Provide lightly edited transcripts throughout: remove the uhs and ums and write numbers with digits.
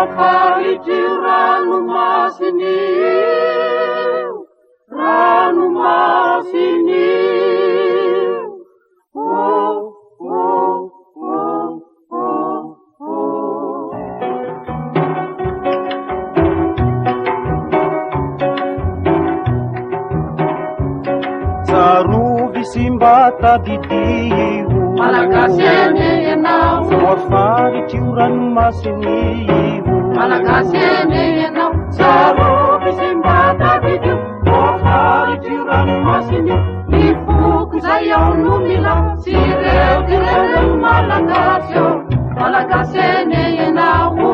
Rafaritry ranomasiny, ranomasiny. Sarovy simba tadidio, Malagasy eny ianao, voafaritry io ranomasiny io. Malagasy eny ianao, sarovy simba tadidio, voafaritry io ranomasiny io. Mifoky zay ao no mila, tsy ireo direo malagasy ao. Malagasy eny ianao,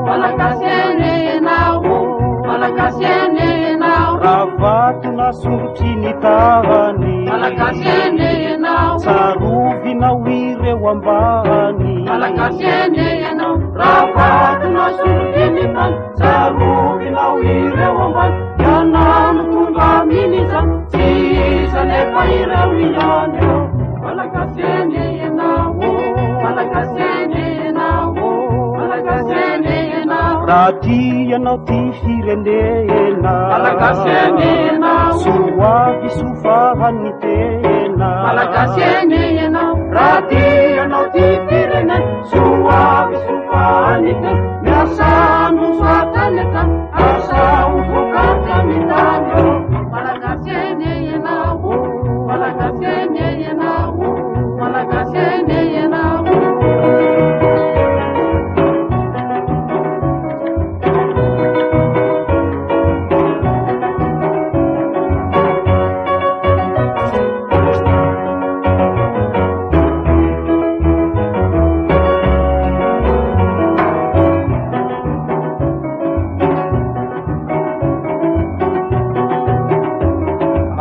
Malagasy eny ianao, Malagasy eny ianao. Ravato nasongotry ny tahany, Malagasy eny ianao, sarovy ireo ambany. Malagasy eny ianao, ravato nasongotry ny tany, sarovy ireo ambany. Ianao no tonga minisa, tsy iza nefa ireo ihany ao. Malagasy eny ianao, Malagasy eny ianao, Malagasy eny ianao. Raha tianao ty firenena, Malagasy eny ianao, soavy sofahany tena. Malagasy eny ianao, raha tianao ty firenena, soavy sofahany tena. Miasa androso ataneta, asa ufokatra mitany ao. Malagasy eny ianao, Malagasy eny ianao, Malagasy eny ianao.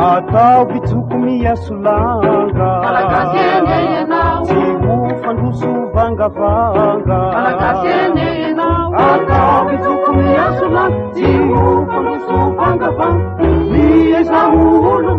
Atao bitsoko miasolanga, Malagasy eny ianao, tsy ho fandroso vangavanga. Malagasy eny ianao, atao bitsoko miasolanga, tsy ho fandroso vangavanga. Mieza olo